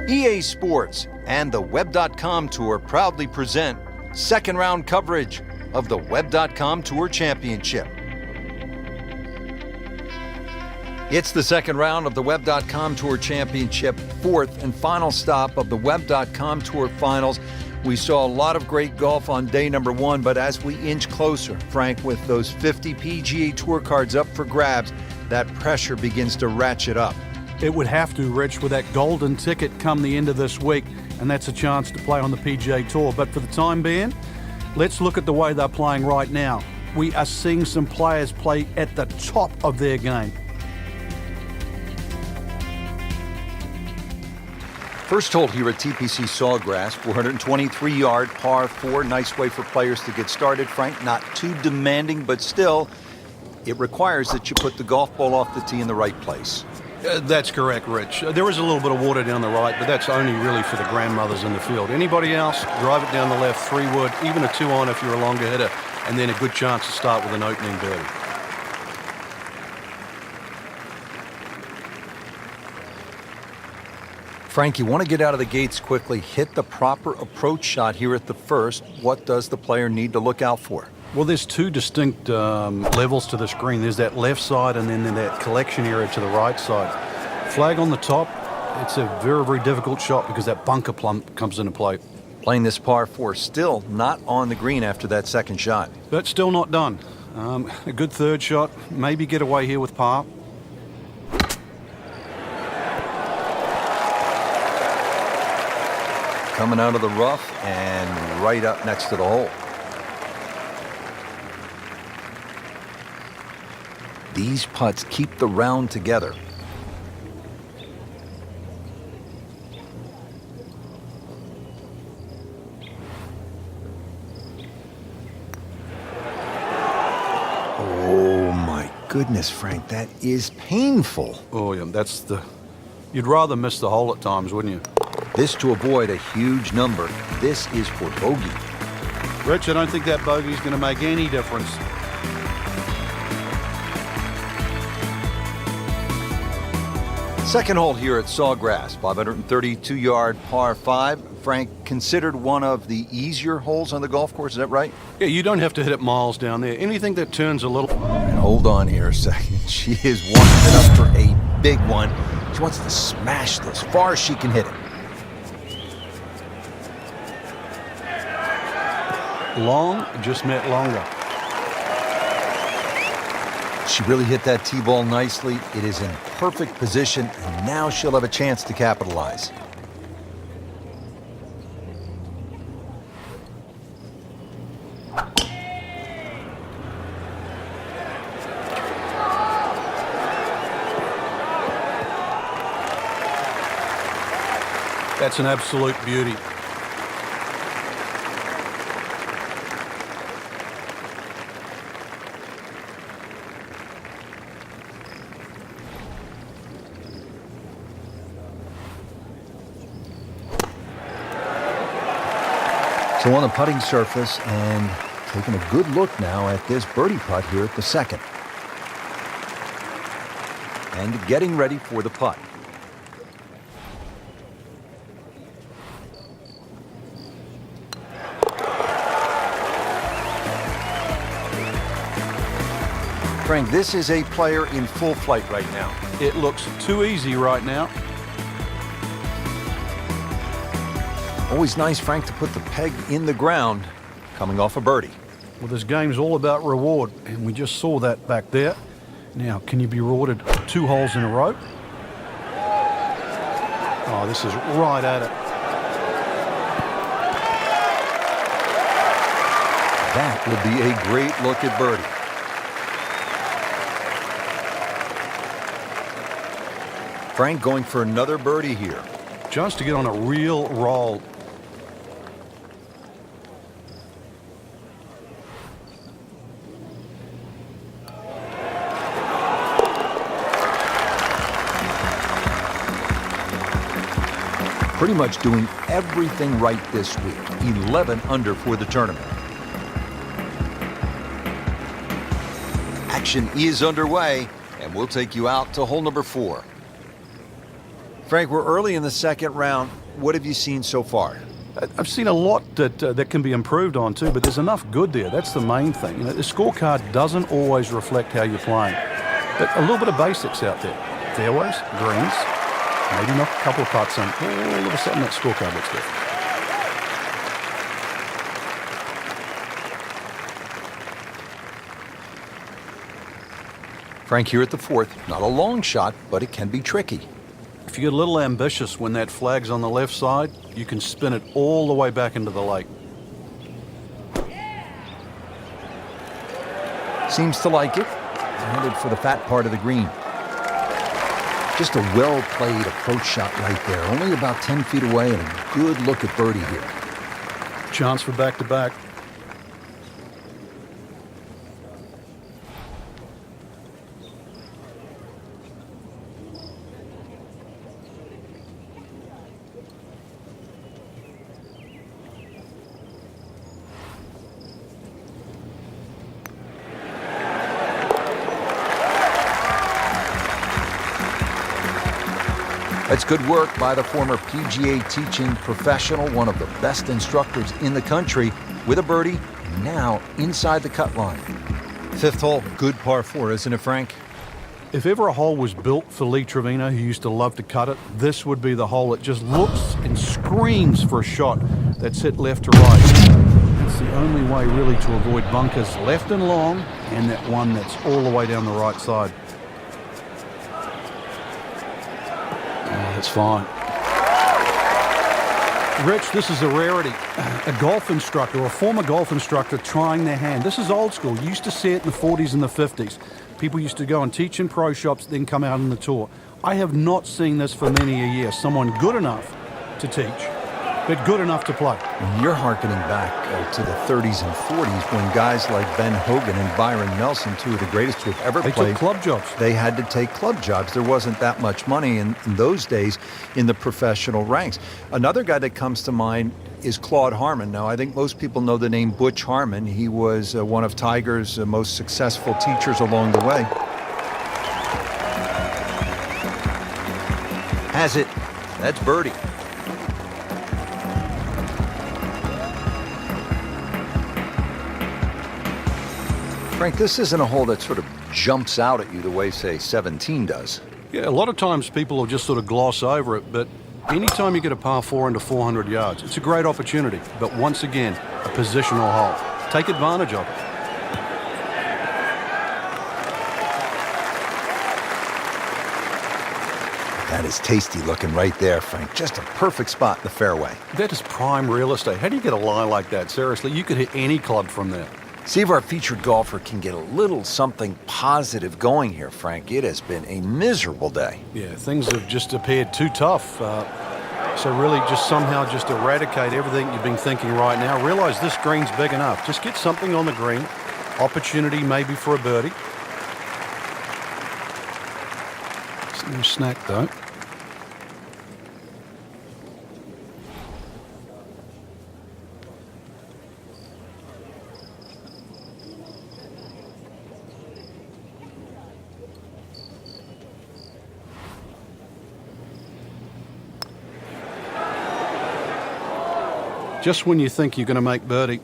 EA Sports and the Web.com Tour proudly present second round coverage of the Web.com Tour Championship. It's the second round of the Web.com Tour Championship, fourth and final stop of the Web.com Tour Finals. We saw a lot of great golf on day number one, but as we inch closer, Frank, with those 50 PGA Tour cards up for grabs, that pressure begins to ratchet up. It would have to, Rich, with that golden ticket come the end of this week, and that's a chance to play on the PGA Tour. But for the time being, let's look at the way they're playing right now. We are seeing some players play at the top of their game. First hole here at TPC Sawgrass, 423-yard par 4. Nice way for players to get started, Frank. Not too demanding, but still, it requires that you put the golf ball off the tee in the right place. That's correct, Rich. There is a little bit of water down the right, but that's only really for the grandmothers in the field. Anybody else, drive it down the left, 3-wood, even a 2-on if you're a longer hitter, and then a good chance to start with an opening birdie. Frank, you want to get out of the gates quickly, hit the proper approach shot here at the first. What does the player need to look out for? Well, there's two distinct levels to this green. There's that left side and then that collection area to the right side. Flag on the top, it's a very, very difficult shot because that bunker plump comes into play. Playing this par 4, still not on the green after that second shot. But still not done. A good third shot, maybe get away here with par. Coming out of the rough and right up next to the hole. These putts keep the round together. Oh my goodness, Frank, that is painful. Oh yeah, that's the... You'd rather miss the hole at times, wouldn't you? This to avoid a huge number. This is for bogey. Rich, I don't think that bogey's going to make any difference. Second hole here at Sawgrass, 532-yard par 5. Frank, considered one of the easier holes on the golf course, is that right? Yeah, you don't have to hit it miles down there. Anything that turns a little... Hold on here a second. She is warming it up for a big one. She wants to smash this as far as she can hit it. Long just meant longer. She really hit that tee ball nicely. It is in perfect position, and now she'll have a chance to capitalize. That's an absolute beauty. So on the putting surface and taking a good look now at this birdie putt here at the second. And getting ready for the putt. Frank, this is a player in full flight right now. It looks too easy right now. Always nice, Frank, to put the peg in the ground coming off a birdie. Well, this game's all about reward, and we just saw that back there. Now, can you be rewarded 2 holes in a row? Oh, this is right at it. That would be a great look at birdie. Frank going for another birdie here. Chance to get on a real roll. Pretty much doing everything right this week. 11 under for the tournament. Action is underway, and And we'll take you out to hole number 4. Frank, we're early in the second round. What have you seen so far? I've seen a lot that can be improved on too, but there's enough good there. That's the main thing. The scorecard doesn't always reflect how you're playing. But a little bit of basics out there. Fairways, greens, maybe knock a couple of putts in. All of a sudden that scorecard looks different. Frank here at the 4th. Not a long shot, but it can be tricky. If you get a little ambitious when that flag's on the left side, you can spin it all the way back into the lake. Seems to like it. Headed for the fat part of the green. Just a well-played approach shot right there. Only about 10 feet away and a good look at birdie here. Chance for back-to-back. That's good work by the former PGA teaching professional, one of the best instructors in the country, with a birdie, now inside the cut line. 5th hole, good par 4, isn't it, Frank? If ever a hole was built for Lee Trevino, who used to love to cut it, this would be the hole. It just looks and screams for a shot that's hit left to right. It's the only way really to avoid bunkers left and long, and that one that's all the way down the right side. That's fine. Rich, this is a rarity. A golf instructor, or a former golf instructor, trying their hand. This is old school. You used to see it in the 40s and the 50s. People used to go and teach in pro shops, then come out on the tour. I have not seen this for many a year. Someone good enough to teach, but good enough to play. You're hearkening back to the 30s and 40s when guys like Ben Hogan and Byron Nelson, two of the greatest who have ever played. They took club jobs. They had to take club jobs. There wasn't that much money in those days in the professional ranks. Another guy that comes to mind is Claude Harmon. Now, I think most people know the name Butch Harmon. He was one of Tiger's most successful teachers along the way. Has it. That's birdie. Frank, this isn't a hole that sort of jumps out at you the way, say, 17 does. Yeah, a lot of times people will just sort of gloss over it, but anytime you get a par 4 into 400 yards, it's a great opportunity. But once again, a positional hole. Take advantage of it. That is tasty looking right there, Frank. Just a perfect spot in the fairway. That is prime real estate. How do you get a lie like that? Seriously, you could hit any club from there. See if our featured golfer can get a little something positive going here, Frank. It has been a miserable day. Yeah, things have just appeared too tough. So really just somehow just eradicate everything you've been thinking right now. Realize this green's big enough. Just get something on the green. Opportunity maybe for a birdie. It's no snack though. Just when you think you're going to make birdie.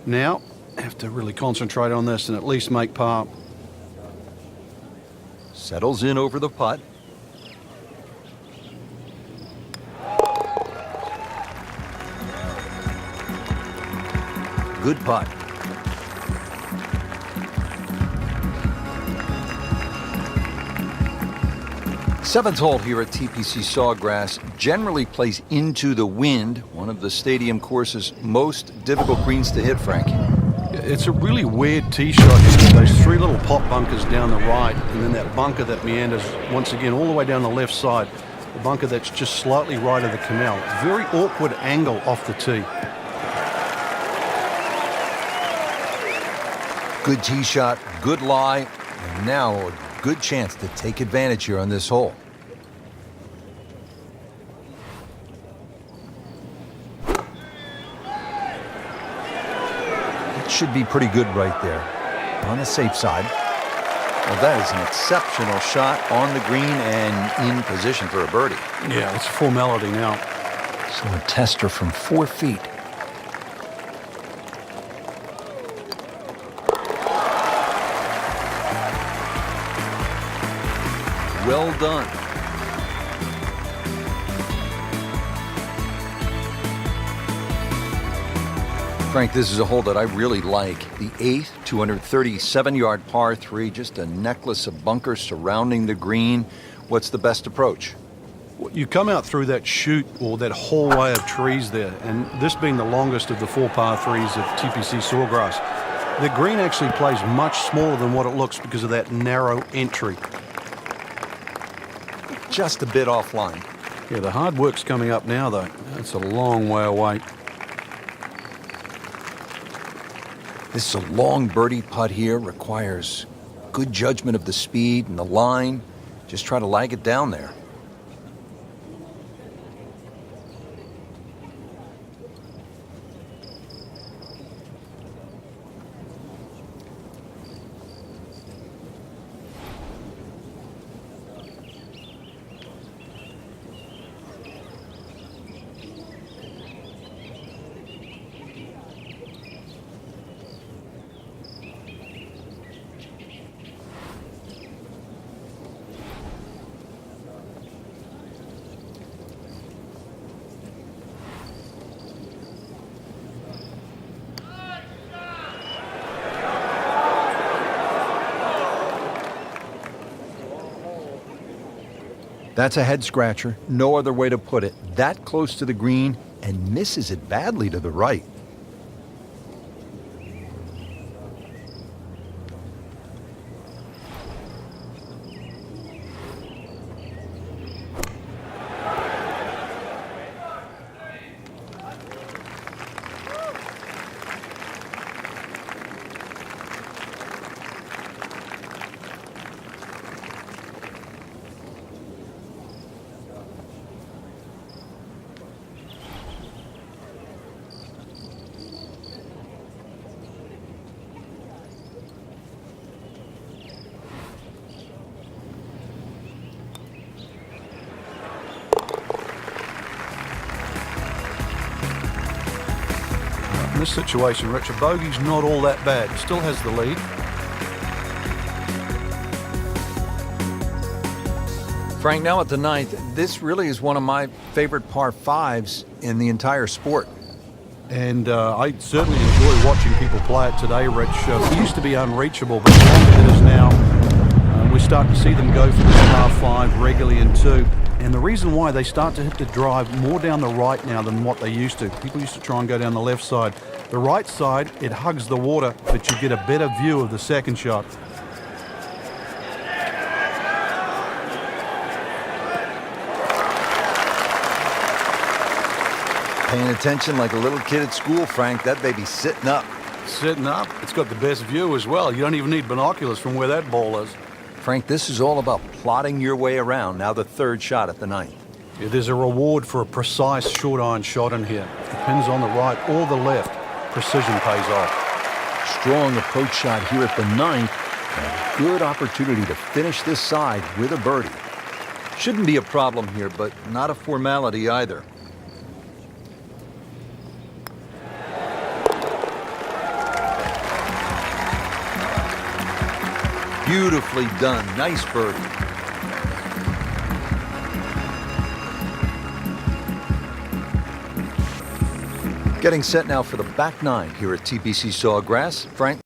Now, have to really concentrate on this and at least make par. Settles in over the putt. Good putt. Seventh hole here at TPC Sawgrass generally plays into the wind, one of the stadium course's most difficult greens to hit, Frank. It's a really weird tee shot. Those three little pot bunkers down the right, and then that bunker that meanders once again all the way down the left side. The bunker that's just slightly right of the canal. Very awkward angle off the tee. Good tee shot, good lie, and now a good chance to take advantage here on this hole. It should be pretty good right there, on the safe side. Well, that is an exceptional shot on the green and in position for a birdie. Yeah, it's a formality now. So a tester from 4 feet. Well done. Frank, this is a hole that I really like. The 8th, 237-yard par 3, just a necklace of bunkers surrounding the green. What's the best approach? You come out through that chute or that hallway of trees there, and this being the longest of the 4 par 3s of TPC Sawgrass, the green actually plays much smaller than what it looks because of that narrow entry. Just a bit offline. Yeah, the hard work's coming up now, though. That's a long way away. This is a long birdie putt here, requires good judgment of the speed and the line. Just try to lag it down there. That's a head scratcher, no other way to put it. That close to the green and misses it badly to the right. In this situation, Richard, bogey's not all that bad. Still has the lead. Frank, now at the 9th, this really is one of my favorite par 5s in the entire sport. And I certainly enjoy watching people play it today, Rich. It used to be unreachable, but the longer it is now, we're starting to see them go for this par 5 regularly in 2. And the reason why they start to hit the drive more down the right now than what they used to. People used to try and go down the left side. The right side, it hugs the water, but you get a better view of the second shot. Paying attention like a little kid at school, Frank. That baby's sitting up. Sitting up. It's got the best view as well. You don't even need binoculars from where that ball is. Frank, this is all about plotting your way around. Now the 3rd shot at the 9th. Yeah, there's a reward for a precise short iron shot in here. Depends on the right or the left. Precision pays off. Strong approach shot here at the 9th. And a good opportunity to finish this side with a birdie. Shouldn't be a problem here, but not a formality either. Beautifully done. Nice birdie. Getting set now for the back 9 here at TPC Sawgrass. Frank?